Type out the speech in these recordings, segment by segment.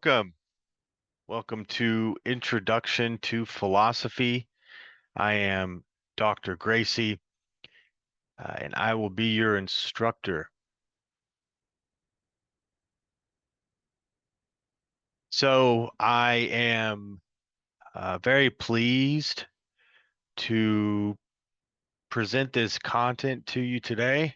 welcome. Welcome to Introduction to Philosophy. I am Dr. Gracie, and I will be your instructor. So I am very pleased to present this content to you today.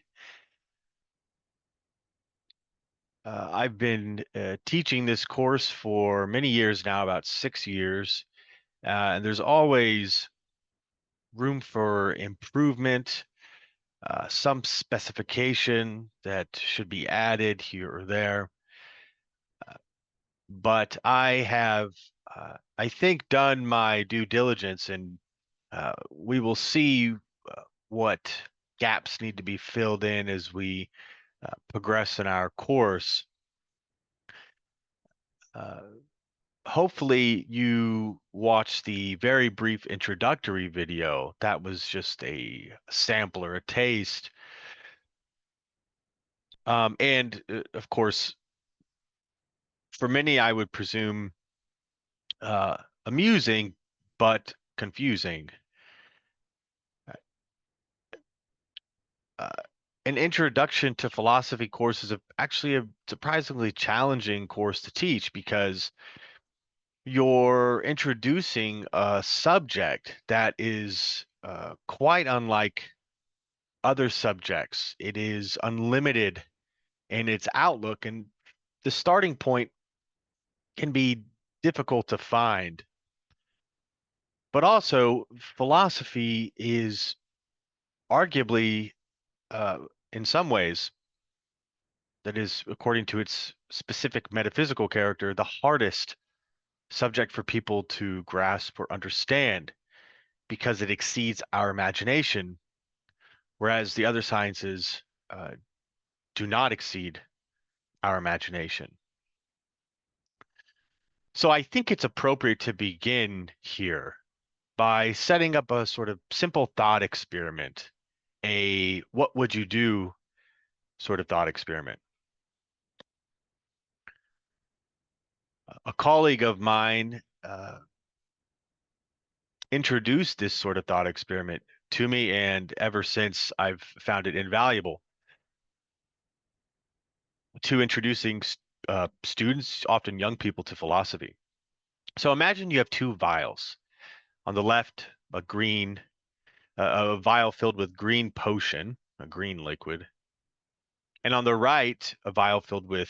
I've been teaching this course for many years now, about 6 years, and there's always room for improvement, some specification that should be added here or there. But I have, I think, done my due diligence, and we will see what gaps need to be filled in as we progress in our course. Uh, Hopefully you watched the very brief introductory video. That was just a sample or a taste. And of course, for many, I would presume amusing, but confusing. Uh, an introduction to philosophy course is actually a surprisingly challenging course to teach because you're introducing a subject that is quite unlike other subjects. It is unlimited in its outlook, and the starting point can be difficult to find. But also, philosophy is arguably, uh, in some ways, that is, according to its specific metaphysical character, the hardest subject for people to grasp or understand because it exceeds our imagination, whereas the other sciences uh, do not exceed our imagination. So I think it's appropriate to begin here by setting up a sort of simple thought experiment, a what would you do sort of thought experiment. A colleague of mine introduced this sort of thought experiment to me, and ever since I've found it invaluable to introducing students, often young people, to philosophy. So imagine you have two vials. On the left, a vial filled with green potion, a green liquid, and on the right, a vial filled with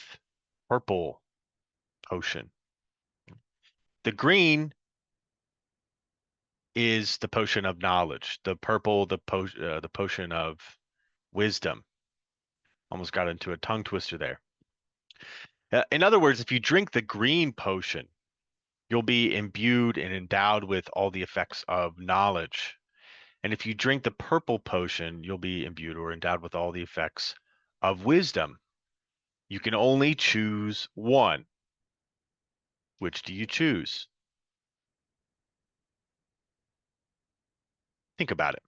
purple potion. The green is the potion of knowledge. The purple, the potion of wisdom. Almost got into a tongue twister there. In other words, if you drink the green potion, you'll be imbued and endowed with all the effects of knowledge. And if you drink the purple potion, you'll be imbued or endowed with all the effects of wisdom. You can only choose one. Which do you choose? Think about it.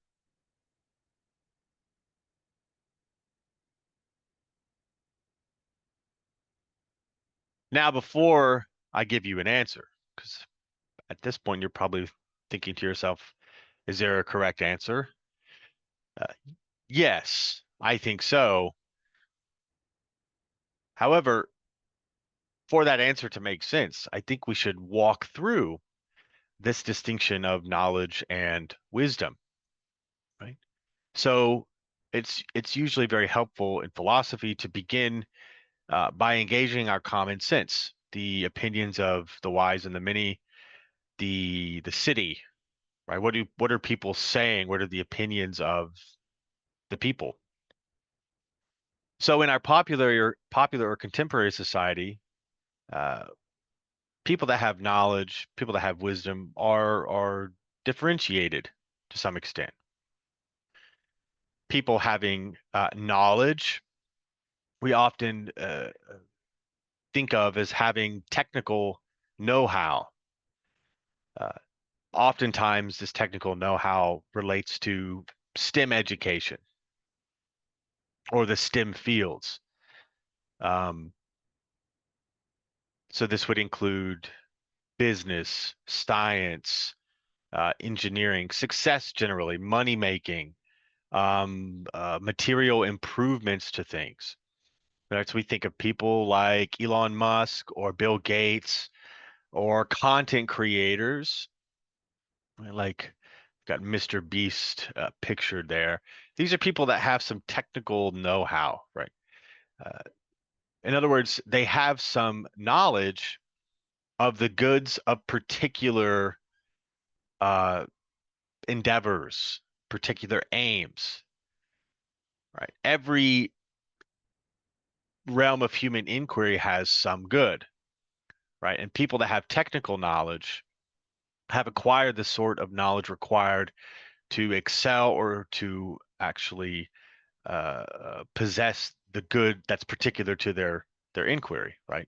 Now, before I give you an answer, because at this point you're probably thinking to yourself, is there a correct answer? Uh, yes, I think so. However, for that answer to make sense, I think we should walk through this distinction of knowledge and wisdom, right? So it's usually very helpful in philosophy to begin by engaging our common sense, the opinions of the wise and the many, the city, right? What are people saying? What are the opinions of the people? So in our popular or contemporary society, uh, people that have knowledge, people that have wisdom are differentiated to some extent. People having knowledge, we often think of as having technical know-how. Uh, Oftentimes, this technical know-how relates to STEM education or the STEM fields. Um, So this would include business, science, engineering, success generally, money making, material improvements to things. Right? So we think of people like Elon Musk or Bill Gates or content creators, right? Like got Mr. Beast pictured there. These are people that have some technical know-how, right? Uh, in other words, they have some knowledge of the goods of particular uh, endeavors, particular aims, right? Every realm of human inquiry has some good, right? And people that have technical knowledge have acquired the sort of knowledge required to excel or to actually possess the good that's particular to their inquiry, right?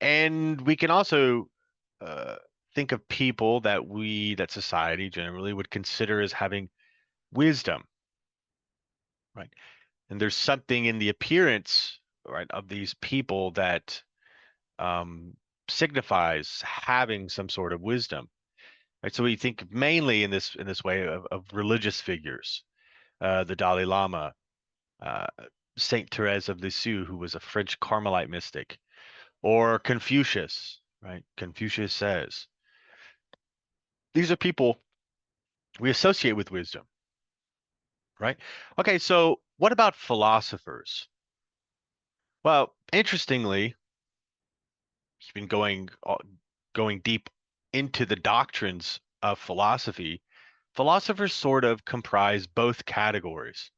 And we can also uh, think of people that society generally would consider as having wisdom, right? And there's something in the appearance, right, of these people that um, signifies having some sort of wisdom, right? So we think mainly in this way of religious figures, the Dalai Lama, uh, Saint Therese of Lisieux, who was a French Carmelite mystic, or Confucius, right? Confucius says these are people we associate with wisdom, right? Okay, so what about philosophers? Well, interestingly, he's been going deep into the doctrines of philosophy. Philosophers sort of comprise both categories,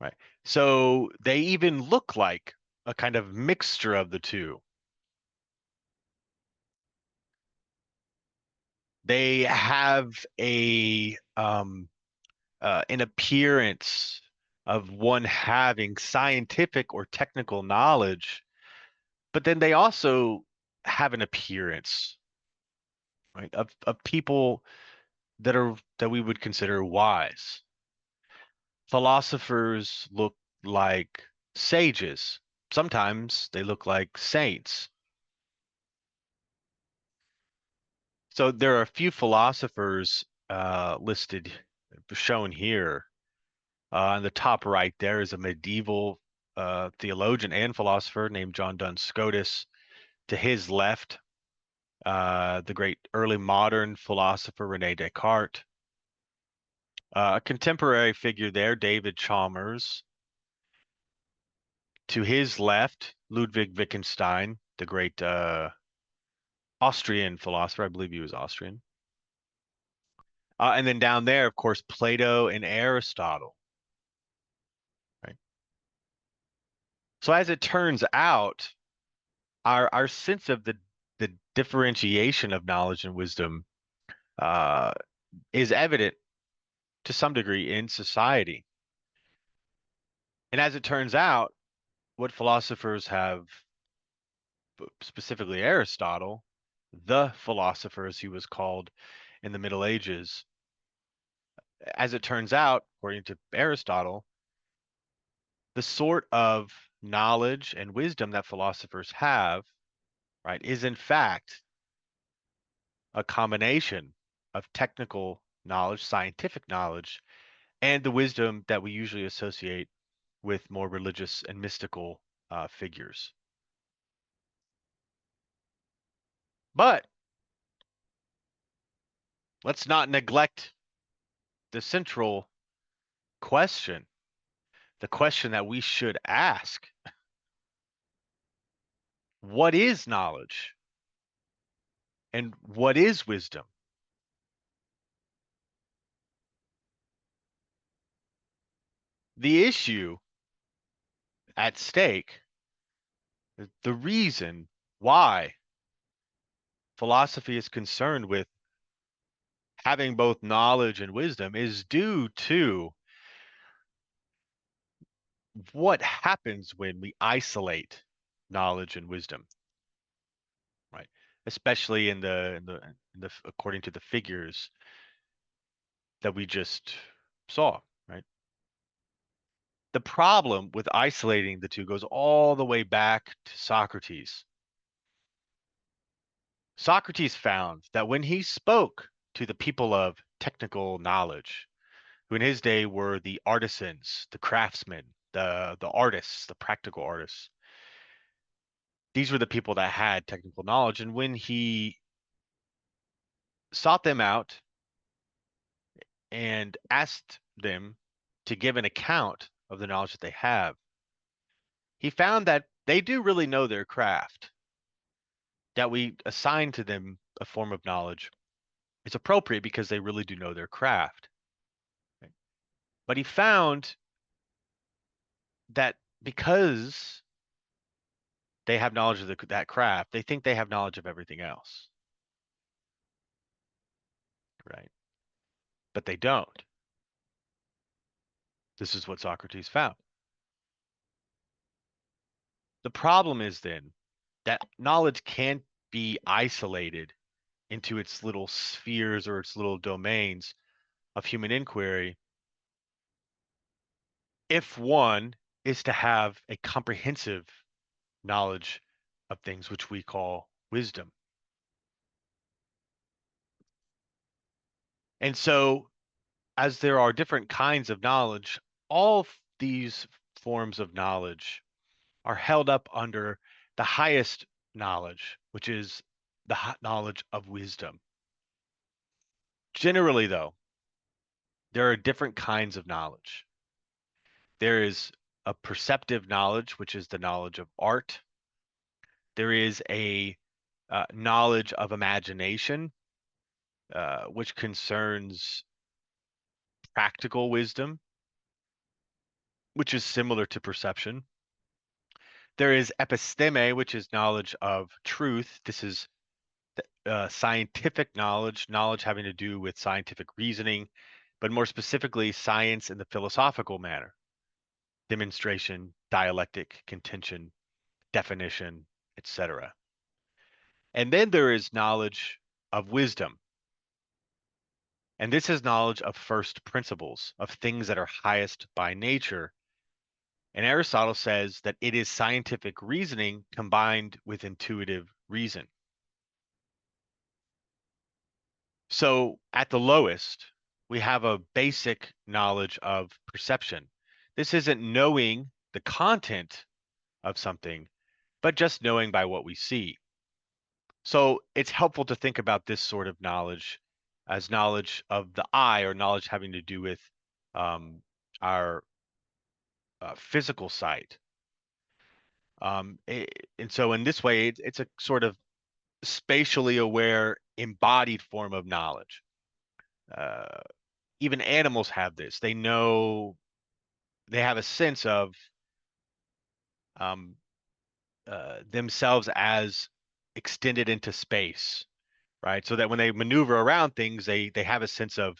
right? So they even look like a kind of mixture of the two. They have an appearance of one having scientific or technical knowledge, but then they also have an appearance, right, of people that we would consider wise. Philosophers look like sages. Sometimes they look like saints. So there are a few philosophers listed, shown here. On the top right, there is a medieval theologian and philosopher named John Duns Scotus. To his left, the great early modern philosopher Rene Descartes. A contemporary figure there, David Chalmers. To his left, Ludwig Wittgenstein, the great Austrian philosopher. I believe he was Austrian. And then down there, of course, Plato and Aristotle. Right. So as it turns out, our sense of the differentiation of knowledge and wisdom uh, is evident to some degree in society. And as it turns out, what philosophers have, specifically Aristotle, the philosopher as he was called in the Middle Ages, as it turns out, according to Aristotle, the sort of knowledge and wisdom that philosophers have, right, is in fact a combination of technical knowledge, scientific knowledge, and the wisdom that we usually associate with more religious and mystical figures. But let's not neglect the central question, the question that we should ask. What is knowledge? And what is wisdom? The issue at stake, the reason why philosophy is concerned with having both knowledge and wisdom is due to what happens when we isolate knowledge and wisdom, right? Especially in the according to the figures that we just saw, right? The problem with isolating the two goes all the way back to Socrates. Socrates found that when he spoke to the people of technical knowledge, who in his day were the artisans, the craftsmen, the artists, the practical artists, these were the people that had technical knowledge. And when he sought them out and asked them to give an account of the knowledge that they have, he found that they do really know their craft, that we assign to them a form of knowledge is appropriate because they really do know their craft. Right? But he found that because they have knowledge of that craft, they think they have knowledge of everything else. Right? But they don't. This is what Socrates found. The problem is then that knowledge can't be isolated into its little spheres or its little domains of human inquiry if one is to have a comprehensive knowledge of things, which we call wisdom. And so, as there are different kinds of knowledge, all these forms of knowledge are held up under the highest knowledge, which is the knowledge of wisdom. Generally, though, there are different kinds of knowledge. There is a perceptive knowledge, which is the knowledge of art. There is a knowledge of imagination, which concerns practical wisdom, which is similar to perception. There is episteme, which is knowledge of truth. This is scientific knowledge, knowledge having to do with scientific reasoning, but more specifically, science in the philosophical manner, demonstration, dialectic, contention, definition, etc. And then there is knowledge of wisdom. And this is knowledge of first principles, of things that are highest by nature. And Aristotle says that it is scientific reasoning combined with intuitive reason. So at the lowest, we have a basic knowledge of perception. This isn't knowing the content of something, but just knowing by what we see. So it's helpful to think about this sort of knowledge as knowledge of the eye, or knowledge having to do with our physical sight. And so in this way, it's a sort of spatially aware, embodied form of knowledge. Uh, Even animals have this. They know, they have a sense of um, themselves as extended into space, right? So that when they maneuver around things, they have a sense of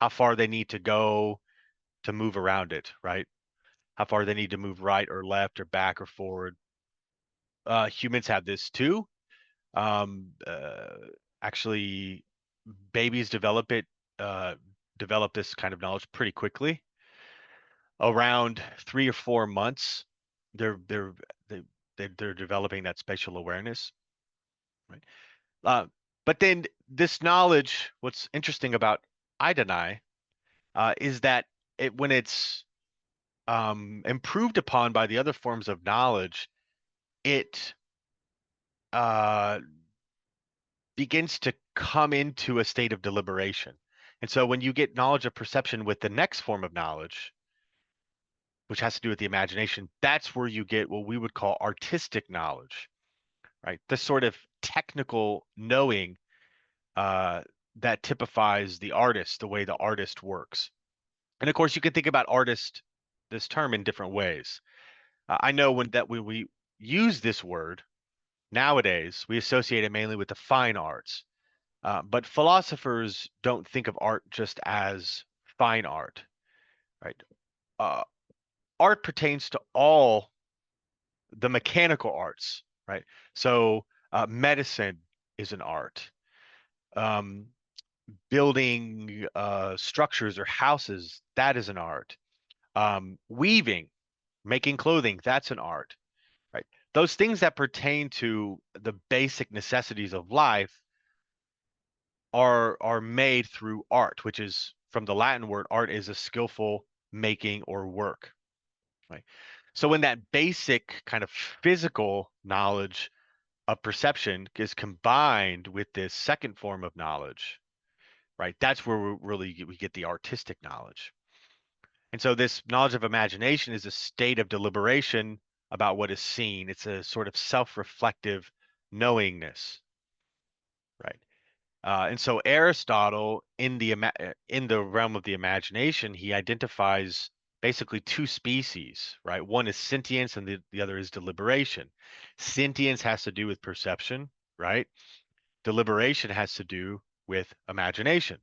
how far they need to go to move around it, right? How far they need to move right or left or back or forward. Humans have this too. Um, uh, Actually, babies develop this kind of knowledge pretty quickly. Around 3 or 4 months, they're they're they, they're developing that spatial awareness, right? Uh, but then this knowledge, what's interesting about Idenai, is that when it's improved upon by the other forms of knowledge, it uh, begins to come into a state of deliberation. And so when you get knowledge of perception with the next form of knowledge, which has to do with the imagination, that's where you get what we would call artistic knowledge, right? This sort of technical knowing uh, that typifies the artist, the way the artist works. And of course, you can think about artist, this term, in different ways. I know when we use this word nowadays, we associate it mainly with the fine arts. But philosophers don't think of art just as fine art, right? Uh, Art pertains to all the mechanical arts, right? So medicine is an art. Um, Building structures or houses, that is an art. Weaving, making clothing, that's an art, right? Those things that pertain to the basic necessities of life are made through art, which is from the Latin word art is a skillful making or work, right? So when that basic kind of physical knowledge of perception is combined with this second form of knowledge, right? That's where we get the artistic knowledge. And so this knowledge of imagination is a state of deliberation about what is seen. It's a sort of self-reflective knowingness, right? And so Aristotle, in the realm of the imagination, he identifies basically two species, right? One is sentience, and the other is deliberation. Sentience has to do with perception, right? Deliberation has to do with imagination,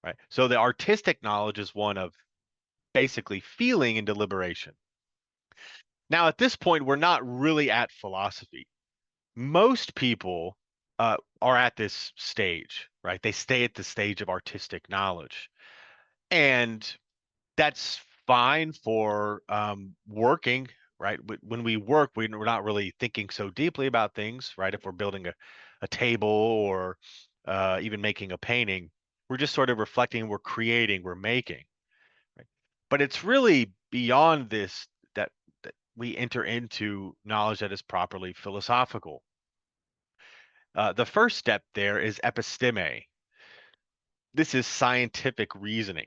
right? So the artistic knowledge is one of basically feeling and deliberation. Now, at this point, we're not really at philosophy. Most people are at this stage, right? They stay at the stage of artistic knowledge. And that's fine for working, right? When we work, we're not really thinking so deeply about things, right? If we're building a table or even making a painting, we're just sort of reflecting, we're creating, we're making, right? But it's really beyond this that we enter into knowledge that is properly philosophical. The first step there is episteme. This is scientific reasoning.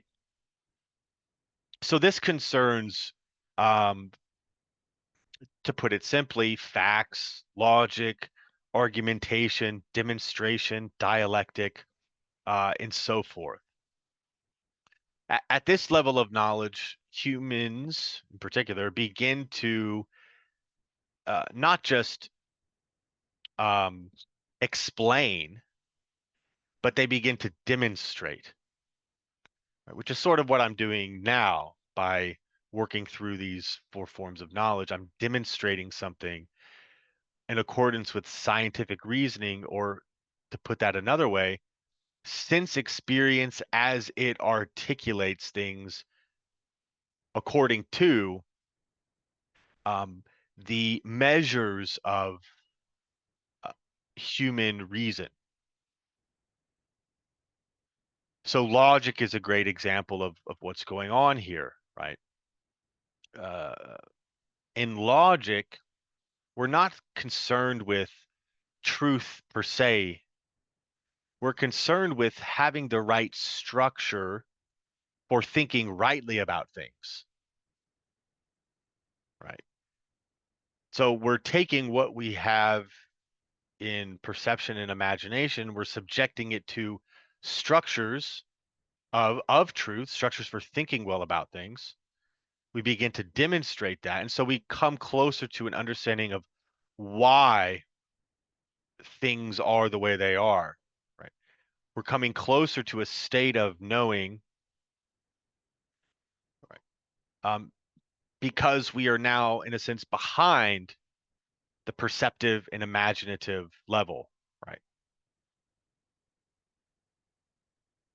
So this concerns, um, to put it simply, facts, logic, argumentation, demonstration, dialectic, and so forth. At this level of knowledge, humans in particular begin to not just um, explain, but they begin to demonstrate, right? Which is sort of what I'm doing now by working through these four forms of knowledge. I'm demonstrating something in accordance with scientific reasoning, or to put that another way, sense experience as it articulates things according to um, the measures of uh, human reason. So logic is a great example of what's going on here, right? Uh, in logic, we're not concerned with truth per se. We're concerned with having the right structure for thinking rightly about things, right? So we're taking what we have in perception and imagination, we're subjecting it to structures of truth, structures for thinking well about things. We begin to demonstrate that. And so we come closer to an understanding of why things are the way they are, right? We're coming closer to a state of knowing, right? Because we are now, in a sense, behind the perceptive and imaginative level, right?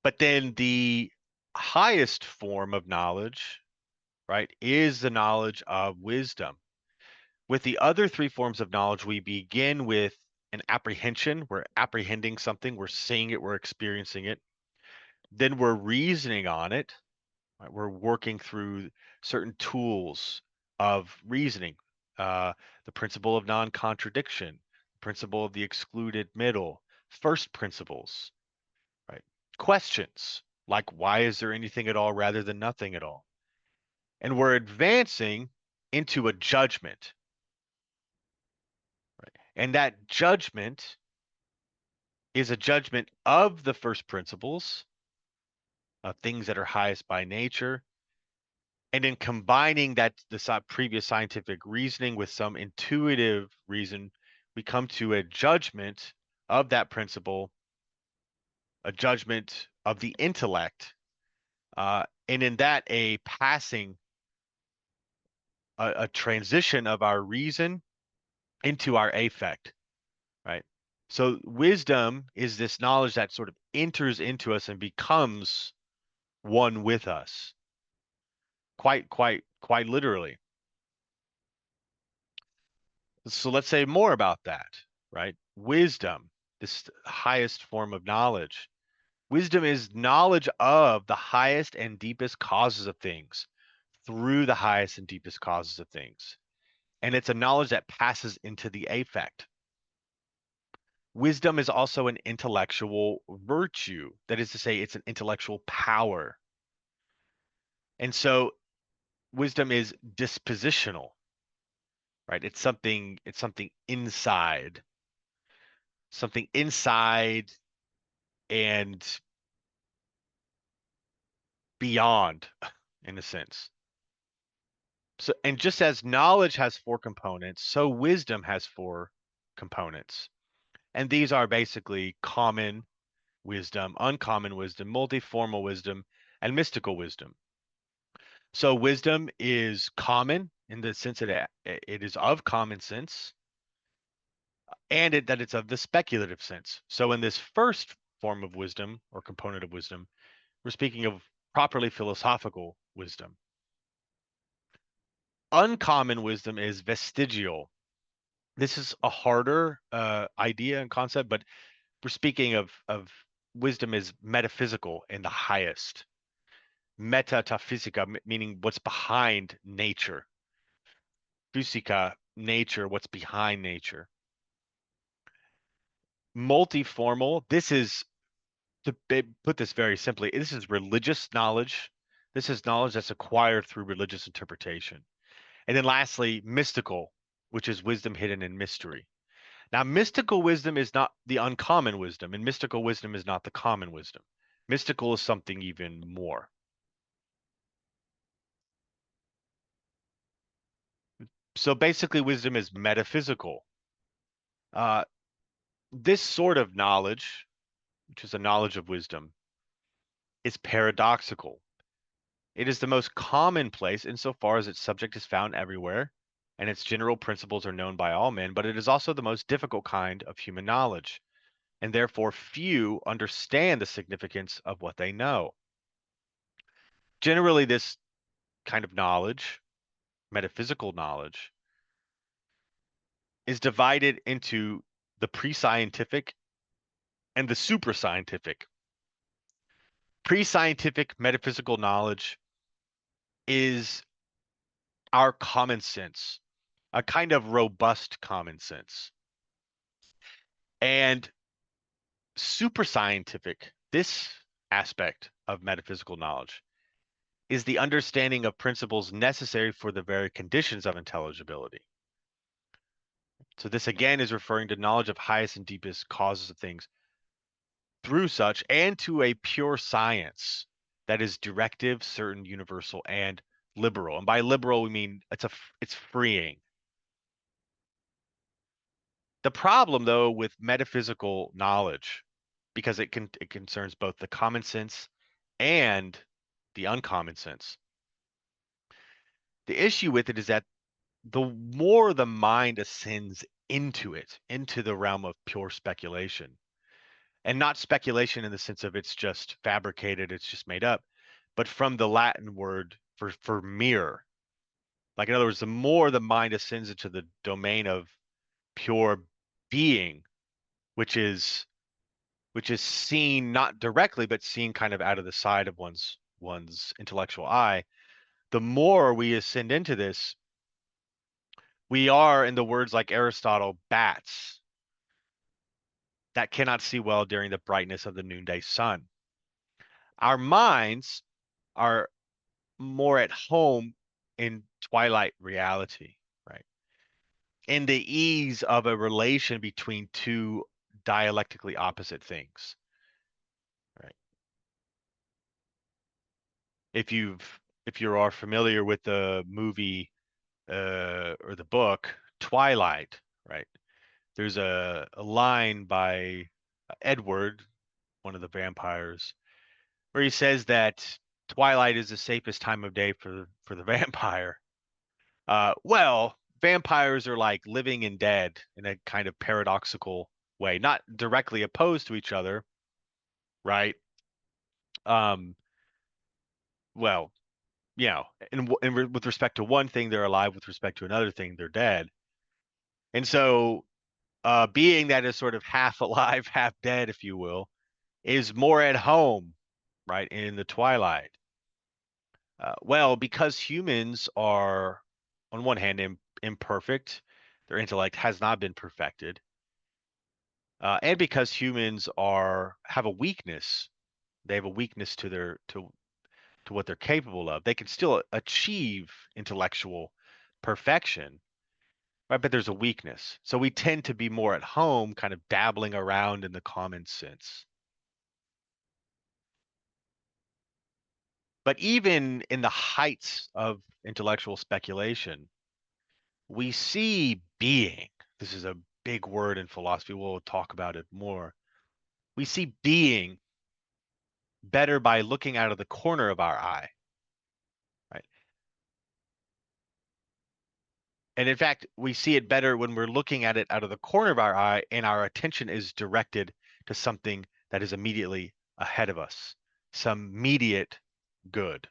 But then the highest form of knowledge, right, is the knowledge of wisdom. With the other three forms of knowledge, we begin with an apprehension. We're apprehending something, we're seeing it, we're experiencing it. Then we're reasoning on it, right? We're working through certain tools of reasoning, the principle of non-contradiction, the principle of the excluded middle, first principles, right? Questions like, why is there anything at all rather than nothing at all? And we're advancing into a judgment, right? And that judgment is a judgment of the first principles, of things that are highest by nature, and then combining that the previous scientific reasoning with some intuitive reason, we come to a judgment of that principle, a judgment of the intellect, and in that a passing, a transition of our reason into our affect, right? So wisdom is this knowledge that sort of enters into us and becomes one with us. quite literally. So let's say more about that, right? Wisdom, this highest form of knowledge. Wisdom is knowledge of the highest and deepest causes of things through the highest and deepest causes of things. And it's a knowledge that passes into the affect. Wisdom is also an intellectual virtue. That is to say, it's an intellectual power. And so wisdom is dispositional, right? It's something inside and beyond, in a sense. So, and just as knowledge has four components, so wisdom has four components. And these are basically common wisdom, uncommon wisdom, multiformal wisdom, and mystical wisdom. So wisdom is common in the sense that it is of common sense, and that it's of the speculative sense. So in this first form of wisdom or component of wisdom, we're speaking of properly philosophical wisdom. Uncommon wisdom is vestigial. This is a harder idea and concept, but we're speaking of wisdom is metaphysical in the highest. Metaphysica, meaning what's behind nature. Physica, nature, what's behind nature. Multiformal, this is, to put this very simply, this is religious knowledge. This is knowledge that's acquired through religious interpretation. And then lastly, mystical, which is wisdom hidden in mystery. Now, mystical wisdom is not the uncommon wisdom, and mystical wisdom is not the common wisdom. Mystical is something even more. So basically, wisdom is metaphysical. Uh, this sort of knowledge, which is a knowledge of wisdom, is paradoxical. It is the most commonplace insofar as its subject is found everywhere and its general principles are known by all men, but it is also the most difficult kind of human knowledge, and therefore few understand the significance of what they know. Generally, this kind of knowledge, metaphysical knowledge, is divided into the pre-scientific and the super-scientific. Pre-scientific metaphysical knowledge is our common sense, a kind of robust common sense. And super scientific, this aspect of metaphysical knowledge, is the understanding of principles necessary for the very conditions of intelligibility. So this again is referring to knowledge of highest and deepest causes of things through such, and to a pure science that is directive, certain, universal, and liberal. And by liberal, we mean it's freeing. The problem, though, with metaphysical knowledge, because it concerns both the common sense and the uncommon sense. The issue with it is that the more the mind ascends into it, into the realm of pure speculation, and not speculation in the sense of it's just fabricated, it's just made up, but from the Latin word for mere. Like, in other words, the more the mind ascends into the domain of pure being, which is seen not directly, but seen kind of out of the side of one's intellectual eye, the more we ascend into this, we are, in the words like Aristotle, bats that cannot see well during the brightness of the noonday sun. Our minds are more at home in twilight reality, right? In the ease of a relation between two dialectically opposite things, right? If you are familiar with the movie or the book Twilight, right? There's a line by Edward, one of the vampires, where he says that twilight is the safest time of day for the vampire. Well, vampires are like living and dead in a kind of paradoxical way, not directly opposed to each other, right? Um, well, you know, with respect to one thing, they're alive. With respect to another thing, they're dead. And so, being that is sort of half alive, half dead, if you will, is more at home, right, in the twilight. Well, because humans are, on one hand, imperfect, their intellect has not been perfected, and because humans are have a weakness, they have a weakness to to what they're capable of. They can still achieve intellectual perfection, right? But there's a weakness, so we tend to be more at home, kind of dabbling around in the common sense. But even in the heights of intellectual speculation, we see being. This is a big word in philosophy. We'll talk about it more. We see being better by looking out of the corner of our eye, right? And in fact, we see it better when we're looking at it out of the corner of our eye and our attention is directed to something that is immediately ahead of us, some immediate good.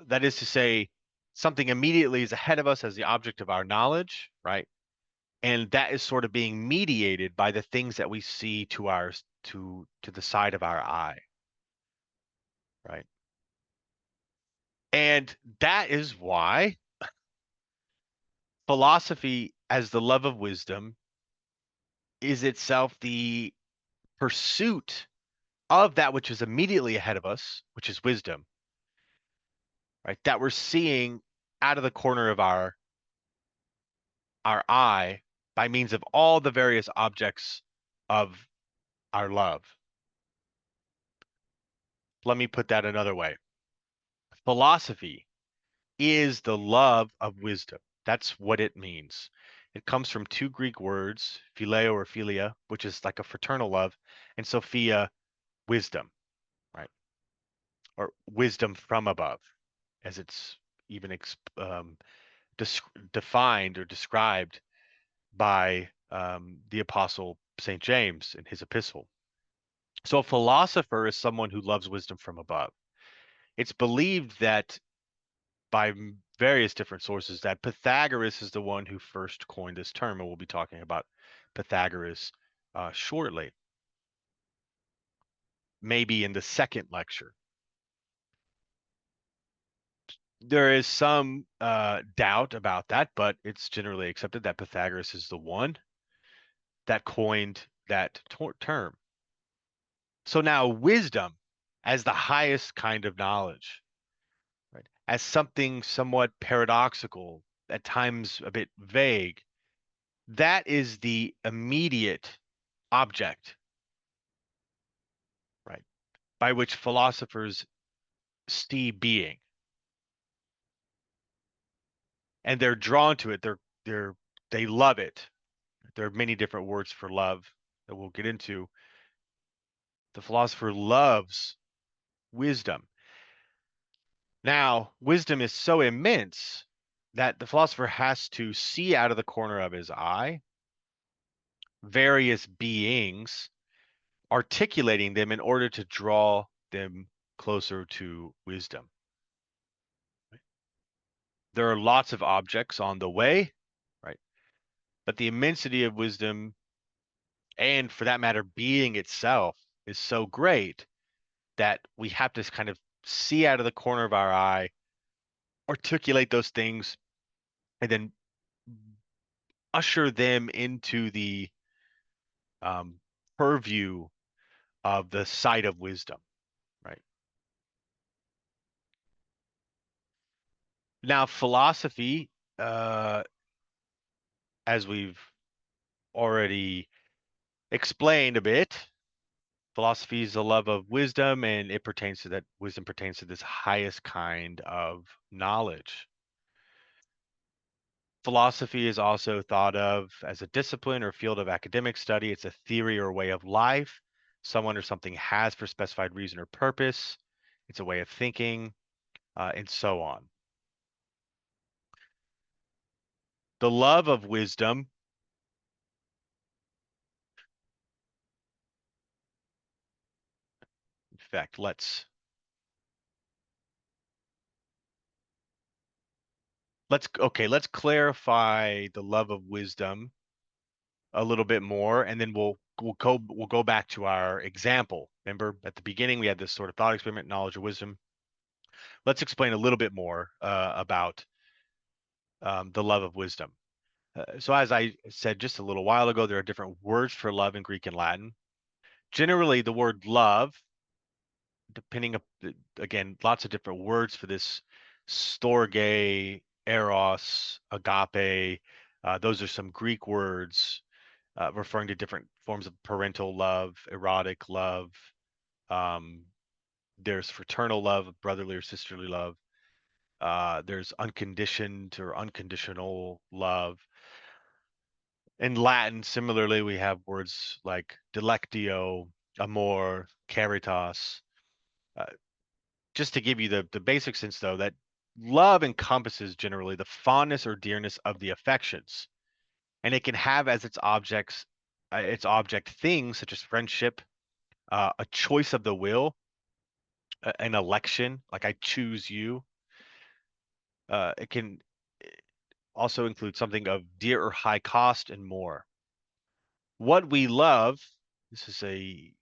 That is to say, something immediately is ahead of us as the object of our knowledge, right? And that is sort of being mediated by the things that we see to our to the side of our eye, right? And that is why philosophy as the love of wisdom is itself the pursuit of that which is immediately ahead of us, which is wisdom, right? That we're seeing out of the corner of our eye by means of all the various objects of our love. Let me put that another way. Philosophy is the love of wisdom. That's what it means. It comes from two Greek words, phileo or philia, which is like a fraternal love, and Sophia, wisdom, right? Or wisdom from above, as it's even defined or described by the Apostle St. James in his epistle. So a philosopher is someone who loves wisdom from above. It's believed that by various different sources that Pythagoras is the one who first coined this term, and we'll be talking about Pythagoras shortly, maybe in the second lecture. There is some doubt about that, but it's generally accepted that Pythagoras is the one that coined that term. So now wisdom as the highest kind of knowledge, right? As something somewhat paradoxical, at times a bit vague, that is the immediate object, right? By which philosophers see being, and they're drawn to it. They love it. There are many different words for love that we'll get into. The philosopher loves wisdom. Now, wisdom is so immense that the philosopher has to see out of the corner of his eye various beings, articulating them in order to draw them closer to wisdom. There are lots of objects on the way, right? But the immensity of wisdom, and for that matter, being itself, is so great that we have to kind of see out of the corner of our eye, articulate those things, and then usher them into the um, purview of the sight of wisdom, right? Now, philosophy, uh, as we've already explained a bit, philosophy is the love of wisdom, and it pertains to that wisdom pertains to this highest kind of knowledge. Philosophy is also thought of as a discipline or field of academic study. It's a theory or way of life someone or something has for specified reason or purpose. It's a way of thinking, and so on. The love of wisdom effect. Let's clarify the love of wisdom a little bit more, and then we'll go back to our example. Remember, at the beginning we had this sort of thought experiment, knowledge or wisdom. Let's explain a little bit more about the love of wisdom. So as I said just a little while ago, there are different words for love in Greek and Latin. Generally, the word love, depending again, lots of different words for this: storge, eros, agape. Those are some Greek words referring to different forms of parental love, erotic love. Um, there's fraternal love, brotherly or sisterly love. There's unconditioned or unconditional love. In Latin, similarly, we have words like delectio, amor, caritas. Uh, just to give you the basic sense, though, that love encompasses generally the fondness or dearness of the affections, and it can have as its object things such as friendship, a choice of the will, an election, like I choose you. It can also include something of dear or high cost and more. What we love, this is a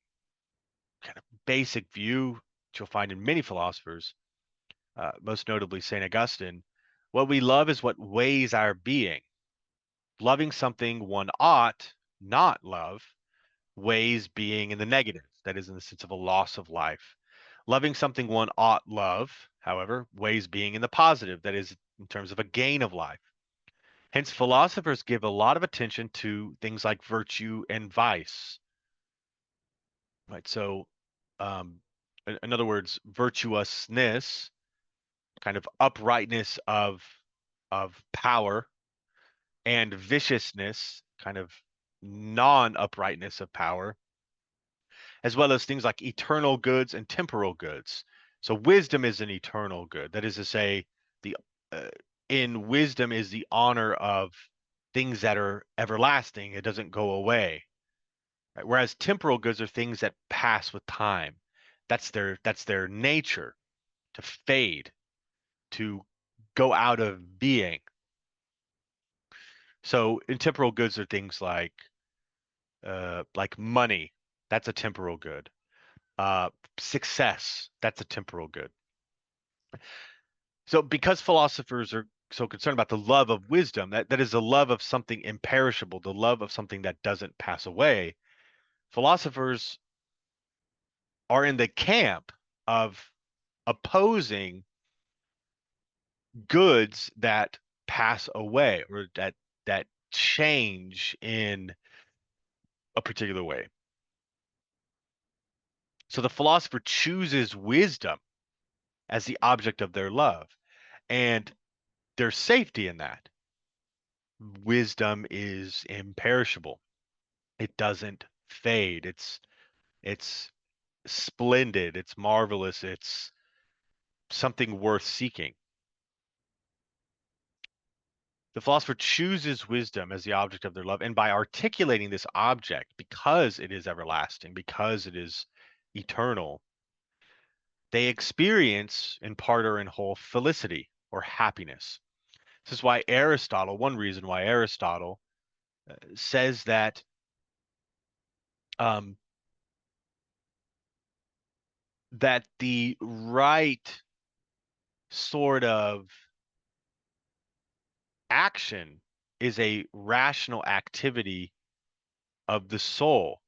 kind of basic view that you'll find in many philosophers, most notably St. Augustine. What we love is what weighs our being. Loving something one ought not love weighs being in the negative, that is, in the sense of a loss of life. Loving something one ought love, however, weighs being in the positive, that is, in terms of a gain of life. Hence, philosophers give a lot of attention to things like virtue and vice. Right. So, in other words, virtuousness, kind of uprightness of power, and viciousness, kind of non-uprightness of power, as well as things like eternal goods and temporal goods. So wisdom is an eternal good. That is to say, the uh, in wisdom is the honor of things that are everlasting. It doesn't go away. Right? Whereas temporal goods are things that pass with time. That's their nature, to fade, to go out of being. So intemporal goods are things like money. That's a temporal good. Success. That's a temporal good. So because philosophers are so concerned about the love of wisdom, that is the love of something imperishable, the love of something that doesn't pass away, philosophers are in the camp of opposing goods that pass away or that change in a particular way. So the philosopher chooses wisdom as the object of their love, and there's safety in that. Wisdom is imperishable. It doesn't fade. It's splendid. It's marvelous. It's something worth seeking. The philosopher chooses wisdom as the object of their love, and by articulating this object, because it is everlasting, because it is eternal, they experience in part or in whole felicity or happiness. This is why Aristotle, one reason why Aristotle says um, that the right sort of action is a rational activity of the soul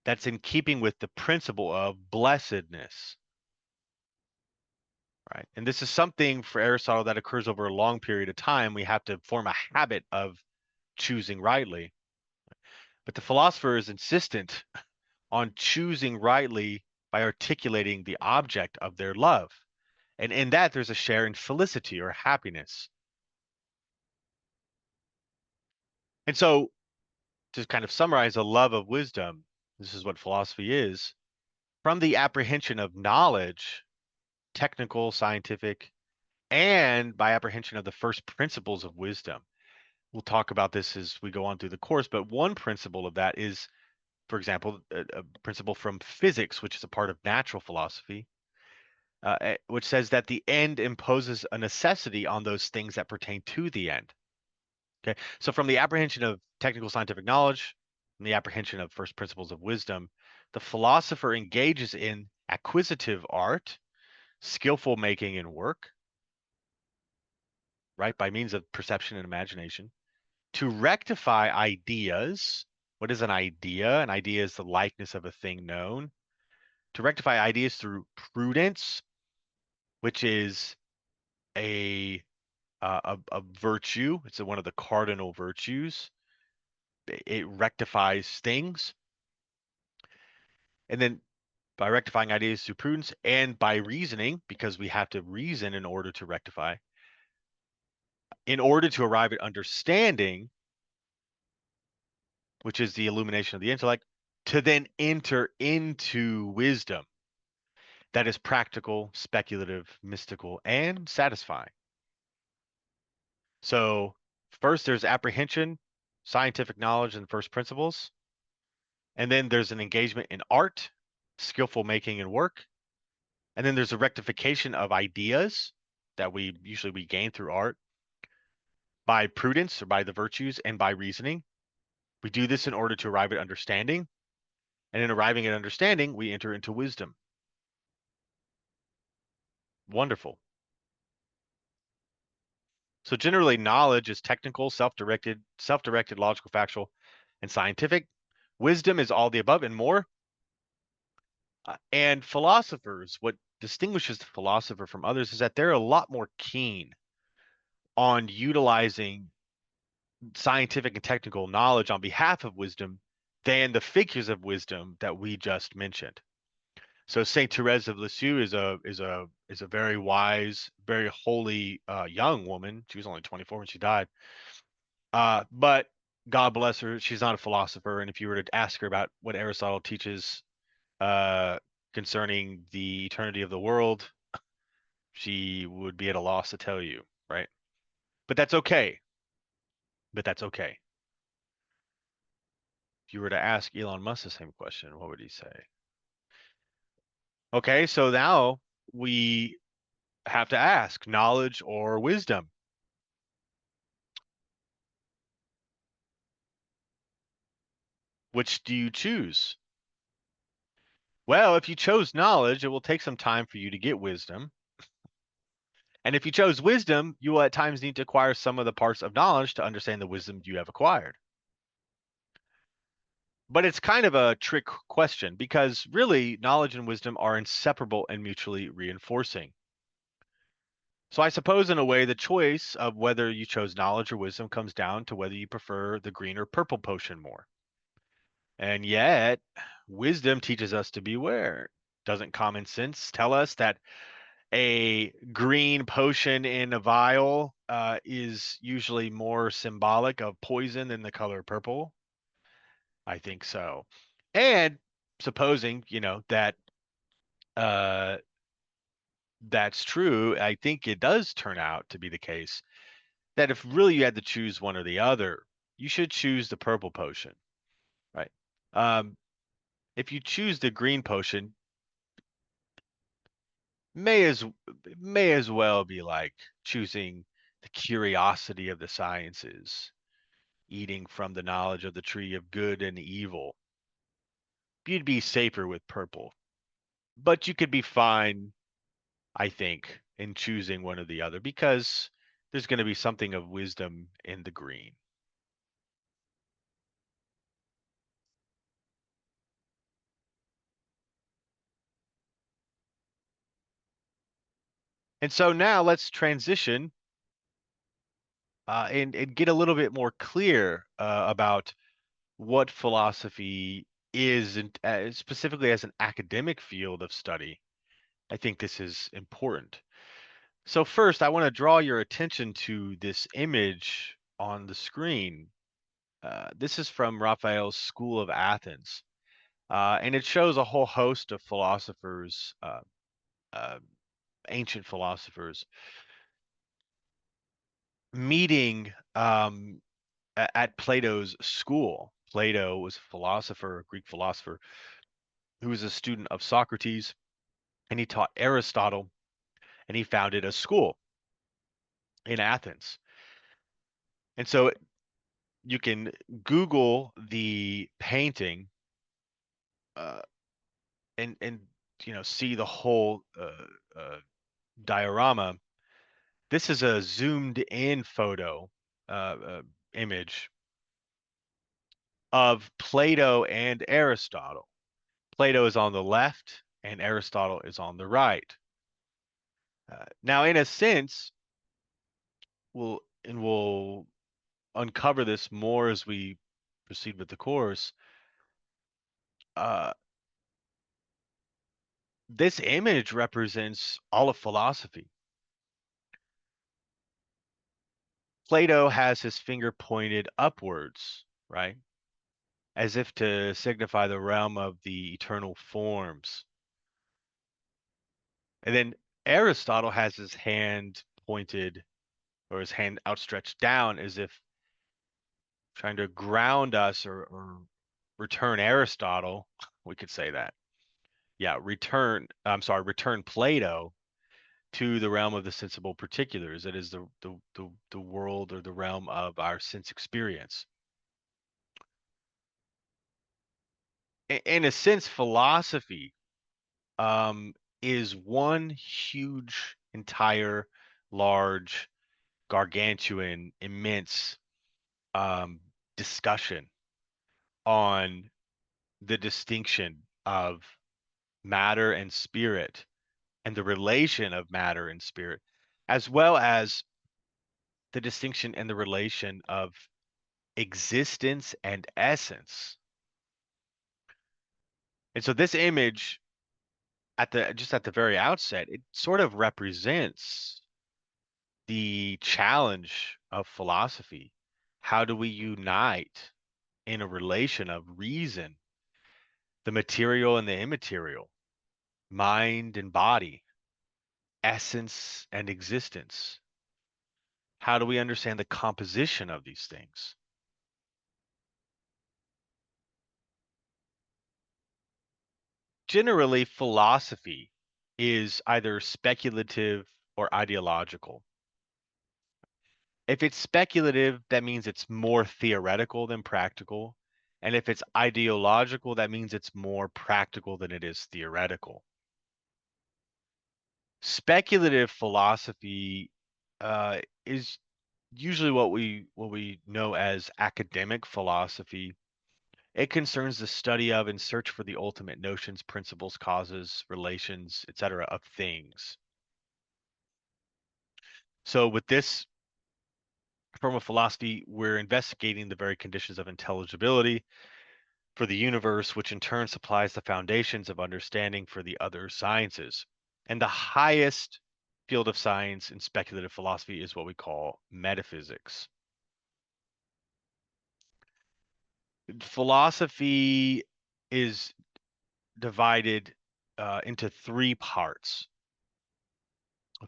that's in keeping with the principle of blessedness, right? And this is something for Aristotle that occurs over a long period of time. We have to form a habit of choosing rightly. But the philosopher is insistent on choosing rightly by articulating the object of their love. And in that, there's a share in felicity or happiness. And so, to kind of summarize a love of wisdom, this is what philosophy is: from the apprehension of knowledge, technical, scientific, and by apprehension of the first principles of wisdom. We'll talk about this as we go on through the course, but one principle of that is for example, a principle from physics, which is a part of natural philosophy, which says that the end imposes a necessity on those things that pertain to the end. Okay, so from the apprehension of technical scientific knowledge, and the apprehension of first principles of wisdom, the philosopher engages in acquisitive art, skillful making and work, right, by means of perception and imagination, to rectify ideas. What is an idea? An idea is the likeness of a thing known. To rectify ideas through prudence, which is a a virtue. It's one of the cardinal virtues. It rectifies things. And then by rectifying ideas through prudence and by reasoning, because we have to reason in order to rectify, in order to arrive at understanding, which is the illumination of the intellect, to then enter into wisdom that is practical, speculative, mystical, and satisfying. So first there's apprehension, scientific knowledge, and first principles. And then there's an engagement in art, skillful making and work. And then there's a rectification of ideas that we usually gain through art by prudence or by the virtues and by reasoning. We do this in order to arrive at understanding. And in arriving at understanding, we enter into wisdom. Wonderful. So generally, knowledge is technical, self-directed, logical, factual, and scientific. Wisdom is all the above and more. And philosophers, what distinguishes the philosopher from others is that they're a lot more keen on utilizing scientific and technical knowledge on behalf of wisdom than the figures of wisdom that we just mentioned. So Saint Therese of Lisieux is a very wise, very holy young woman. She was only 24 when she died. But God bless her, she's not a philosopher. And if you were to ask her about what Aristotle teaches uh, concerning the eternity of the world, she would be at a loss to tell you, right? But that's okay. But that's okay. If you were to ask Elon Musk the same question, what would he say? Okay, so now we have to ask knowledge or wisdom. Which do you choose? Well, if you chose knowledge, it will take some time for you to get wisdom. And if you chose wisdom, you will at times need to acquire some of the parts of knowledge to understand the wisdom you have acquired. But it's kind of a trick question because really knowledge and wisdom are inseparable and mutually reinforcing. So I suppose in a way the choice of whether you chose knowledge or wisdom comes down to whether you prefer the green or purple potion more. And yet, wisdom teaches us to beware. Doesn't common sense tell us that a green potion in a vial is usually more symbolic of poison than the color purple? I think so. And supposing, that uh, that's true, I think it does turn out to be the case that if really you had to choose one or the other, you should choose the purple potion, right? Um, if you choose the green potion, may as may as well be like choosing the curiosity of the sciences, eating from the knowledge of the tree of good and evil. You'd be safer with purple, but you could be fine, I think, in choosing one or the other because there's going to be something of wisdom in the green. And so now let's transition and get a little bit more clear about what philosophy is, and specifically as an academic field of study. I think this is important. So first, I want to draw your attention to this image on the screen. This is from Raphael's School of Athens, and it shows a whole host of philosophers, uh, ancient philosophers, meeting at Plato's school. Plato was a philosopher, a Greek philosopher, who was a student of Socrates, and he taught Aristotle, and he founded a school in Athens. And so you can Google the painting, uh, and see the whole diorama. This is a zoomed in photo, image of Plato and Aristotle. Plato is on the left and Aristotle is on the right. Now, in a sense, we'll uncover this more as we proceed with the course. Uh, this image represents all of philosophy. Plato has his finger pointed upwards, right? As if to signify the realm of the eternal forms. And then Aristotle has his hand pointed, or his hand outstretched down, as if trying to ground us, or return Aristotle. We could say that. Yeah, return Plato to the realm of the sensible particulars. That is the world, or the realm of our sense experience. In a sense, philosophy is one huge, entire, large, gargantuan, immense um, discussion on the distinction of matter and spirit, and the relation of matter and spirit, as well as the distinction and the relation of existence and essence. And so this image, at the very outset, it sort of represents the challenge of philosophy. How do we unite in a relation of reason, the material and the immaterial, mind and body, essence and existence? How do we understand the composition of these things? Generally, philosophy is either speculative or ideological. If it's speculative, that means it's more theoretical than practical. And if it's ideological, that means it's more practical than it is theoretical. Speculative philosophy is usually what we know as academic philosophy. It concerns the study of and search for the ultimate notions, principles, causes, relations, etc. of things. So with this form of philosophy, we're investigating the very conditions of intelligibility for the universe, which in turn supplies the foundations of understanding for the other sciences. And the highest field of science in speculative philosophy is what we call metaphysics. Philosophy is divided into three parts.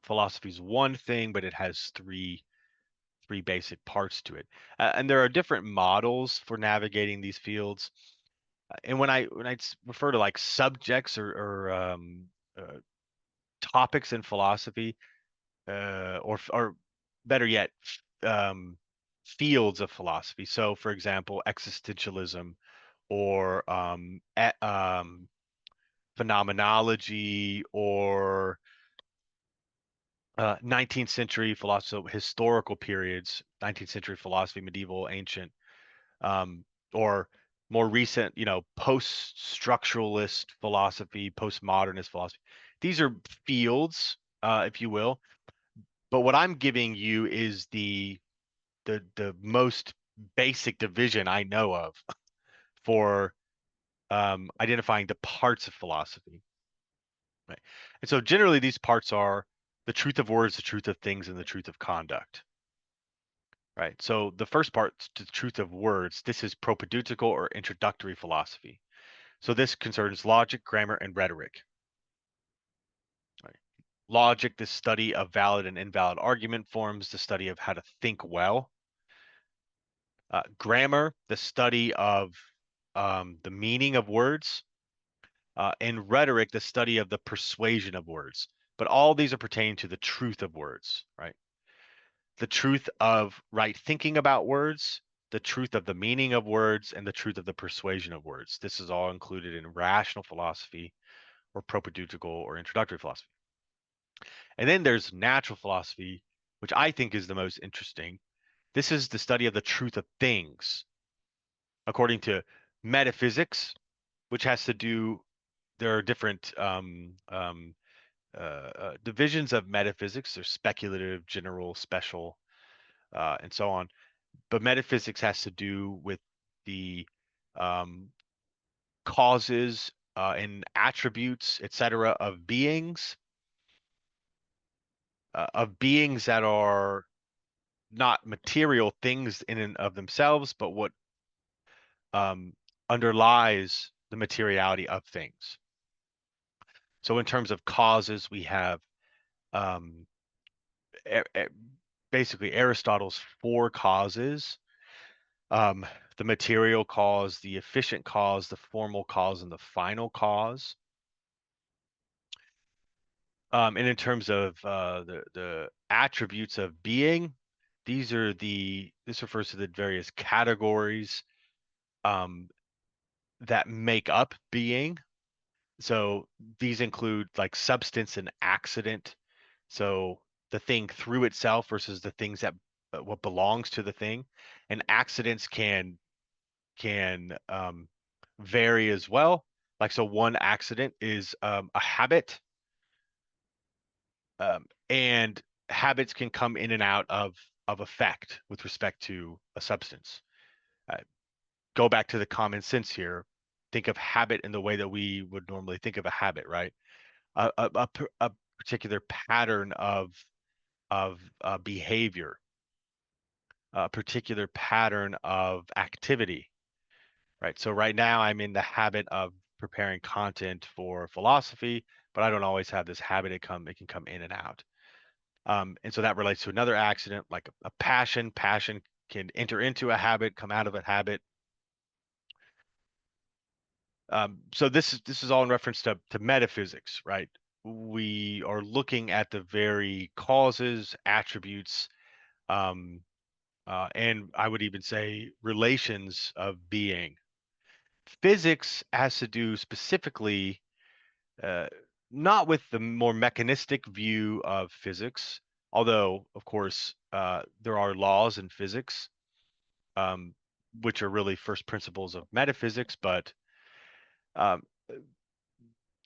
Philosophy is one thing, but it has three basic parts to it. And there are different models for navigating these fields. And when I refer to like subjects, or uh, topics in philosophy, or better yet, um, fields of philosophy. So, for example, existentialism, or phenomenology, or 19th century philosophy, so historical periods, 19th century philosophy, medieval, ancient, um, or more recent, post-structuralist philosophy, postmodernist philosophy. These are fields, if you will. But what I'm giving you is the most basic division I know of for identifying the parts of philosophy. Right. And so generally these parts are the truth of words, the truth of things, and the truth of conduct. Right. So the first part, the truth of words, this is propedeutical or introductory philosophy. So this concerns logic, grammar, and rhetoric. Right. Logic, the study of valid and invalid argument forms, the study of how to think well. Grammar, the study of the meaning of words, and rhetoric, the study of the persuasion of words. But all these are pertaining to the truth of words, right? The truth of right thinking about words, the truth of the meaning of words, and the truth of the persuasion of words. This is all included in rational philosophy or propaedeutical or introductory philosophy. And then there's natural philosophy, which I think is the most interesting. This is the study of the truth of things, according to metaphysics, which has to do, there are different divisions of metaphysics. There's speculative, general, special, and so on. But metaphysics has to do with the um, causes and attributes, etc., of beings that are not material things in and of themselves, but what um, underlies the materiality of things. So in terms of causes, we have um, basically Aristotle's four causes: um, the material cause, the efficient cause, the formal cause, and the final cause. And in terms of the attributes of being, this refers to the various categories um, that make up being. So these include like substance and accident. So the thing through itself versus the things that what belongs to the thing, and accidents can vary as well. Like so, one accident is a habit, and habits can come in and out of effect with respect to a substance. Uh, Go back to the common sense here. Think of habit in the way that we would normally think of a habit, right? A particular pattern of behavior, a particular pattern of activity, right? So right now I'm in the habit of preparing content for philosophy, but I don't always have this habit. It can come in and out. And so that relates to another accident, like a passion. Passion can enter into a habit, come out of a habit. So this is all in reference to metaphysics, right? We are looking at the very causes, attributes, um, and I would even say relations of being. Physics has to do specifically uh, not with the more mechanistic view of physics, although, of course, there are laws in physics, um, which are really first principles of metaphysics, but um,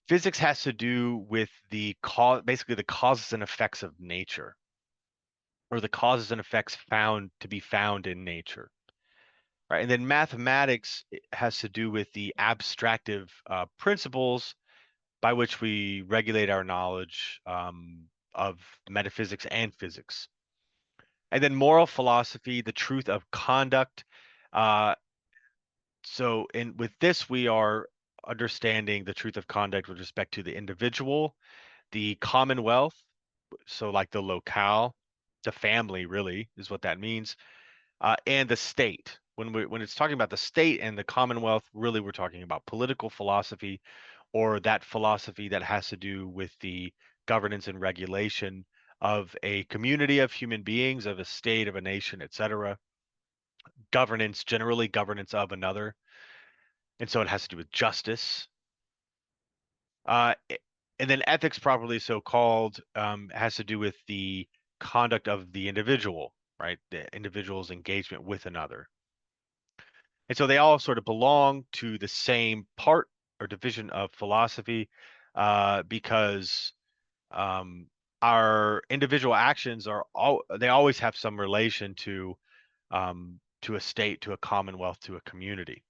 physics has to do with basically the causes and effects of nature, or the causes and effects found to be found in nature. Right. And then mathematics has to do with the abstractive principles by which we regulate our knowledge of metaphysics and physics. And then moral philosophy, the truth of conduct. Uh, so in with this, we are understanding the truth of conduct with respect to the individual, the commonwealth, so like the locale, the family really is what that means, and the state. When it's talking about the state and the commonwealth, really we're talking about political philosophy, or that philosophy that has to do with the governance and regulation of a community of human beings, of a state, of a nation, etc. Governance, generally governance of another, and so it has to do with justice. Uh, and then ethics, properly so called, has to do with the conduct of the individual, right? The individual's engagement with another. And so they all sort of belong to the same part or division of philosophy, because um, our individual actions they always have some relation to a state, to a commonwealth, to a community.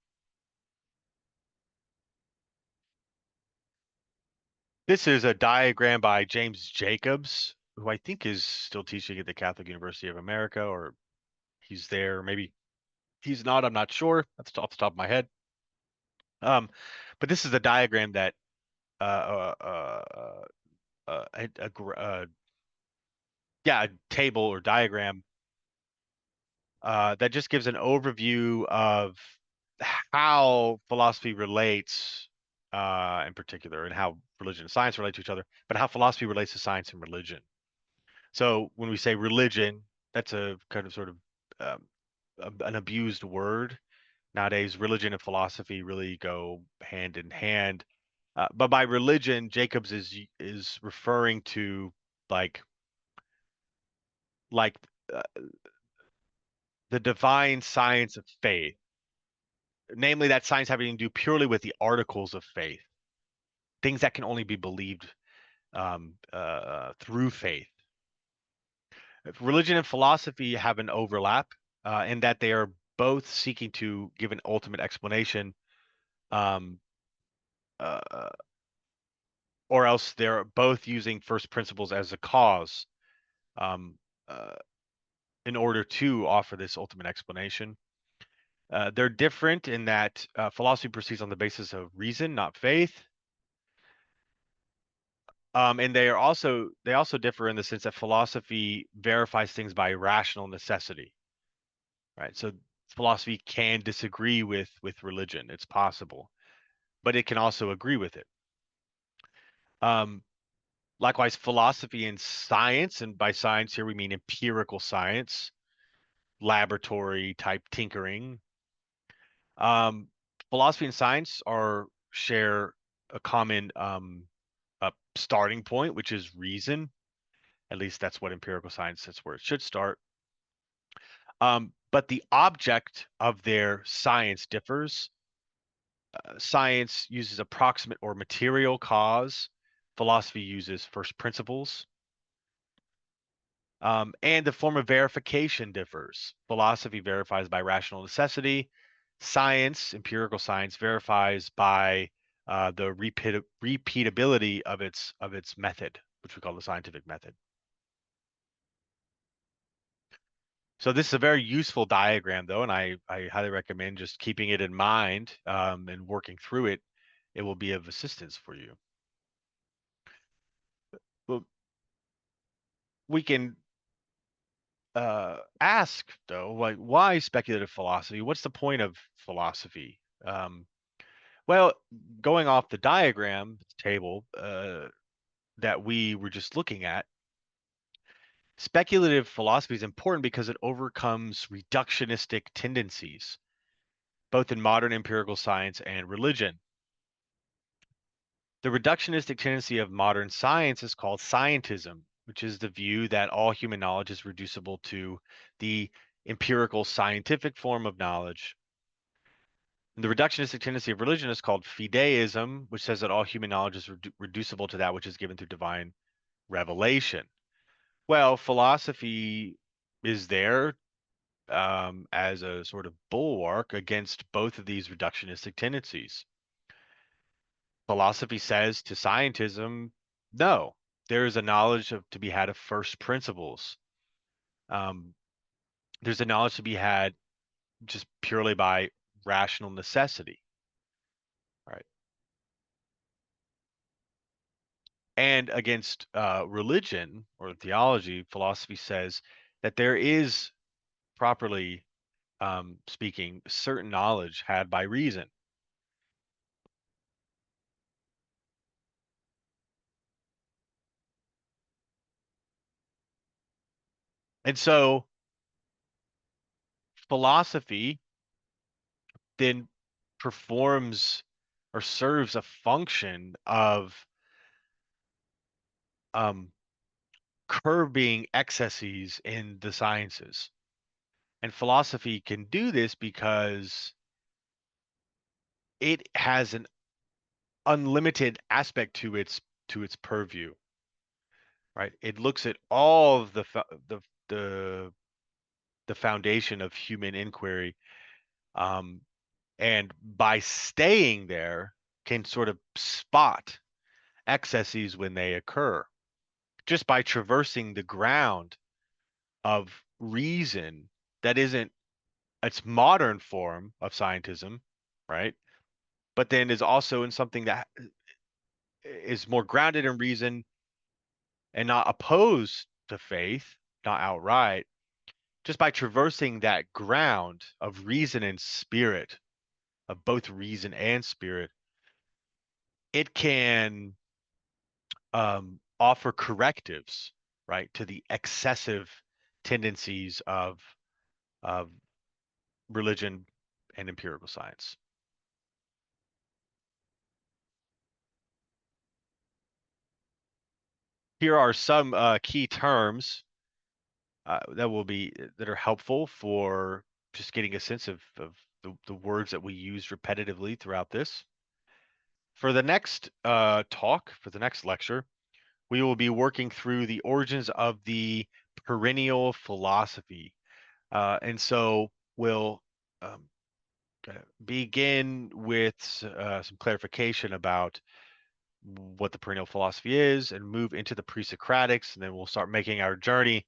This is a diagram by James Jacobs, who I think is still teaching at the Catholic University of America, or he's there, maybe he's not. I'm not sure. That's off the top of my head. But this is a diagram that a, yeah, a table or diagram that just gives an overview of how philosophy relates, in particular, and how religion and science relate to each other, but how philosophy relates to science and religion. So when we say religion, that's a kind of sort of um, an abused word. Nowadays, religion and philosophy really go hand in hand. But by religion, Jacobs is referring to like like uh, the divine science of faith, namely that science having to do purely with the articles of faith, things that can only be believed through faith. Religion and philosophy have an overlap in that they are both seeking to give an ultimate explanation, um, uh, or else they're both using first principles as a cause um, uh, in order to offer this ultimate explanation. They're different in that philosophy proceeds on the basis of reason, not faith. And they also differ in the sense that philosophy verifies things by rational necessity, right? So philosophy can disagree with religion. It's possible, but it can also agree with it. Um, Likewise, philosophy and science, and by science here we mean empirical science, laboratory type tinkering. Um, Philosophy and science are share a common starting point, which is reason. At least that's what empirical science, that's where it should start. But the object of their science differs. Science uses approximate or material cause. Philosophy uses first principles. And the form of verification differs. Philosophy verifies by rational necessity. Science, empirical science, verifies by the repeatability of its method, which we call the scientific method. So this is a very useful diagram, though, and I highly recommend just keeping it in mind and working through it. It will be of assistance for you. Well, we can ask, though, like, why speculative philosophy? What's the point of philosophy? Well, going off the diagram table that we were just looking at, speculative philosophy is important because it overcomes reductionistic tendencies, both in modern empirical science and religion. The reductionistic tendency of modern science is called scientism, which is the view that all human knowledge is reducible to the empirical scientific form of knowledge. And the reductionistic tendency of religion is called fideism, which says that all human knowledge is reducible to that which is given through divine revelation. Well, philosophy is there as a sort of bulwark against both of these reductionistic tendencies. Philosophy says to scientism, no, there is a knowledge to be had of first principles. Um, there's a knowledge to be had just purely by rational necessity, right? And against religion or theology, philosophy says that there is, properly speaking, certain knowledge had by reason. And so philosophy then performs or serves a function of um, curbing excesses in the sciences. And philosophy can do this because it has an unlimited aspect to its purview, right? It looks at all of the the foundation of human inquiry, um, and by staying there, can sort of spot excesses when they occur just by traversing the ground of reason that isn't its modern form of scientism, right? But then is also in something that is more grounded in reason and not opposed to faith, not outright, just by traversing that ground of reason and spirit, of both reason and spirit, it can offer correctives, right, to the excessive tendencies of religion and empirical science. Here are some key terms that are helpful for just getting a sense of the words that we use repetitively throughout this. For the next for the next lecture, we will be working through the origins of the perennial philosophy. And so we'll um, begin with some clarification about what the perennial philosophy is and move into the pre-Socratics, and then we'll start making our journey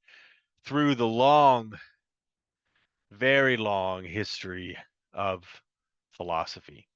through the very long history of philosophy.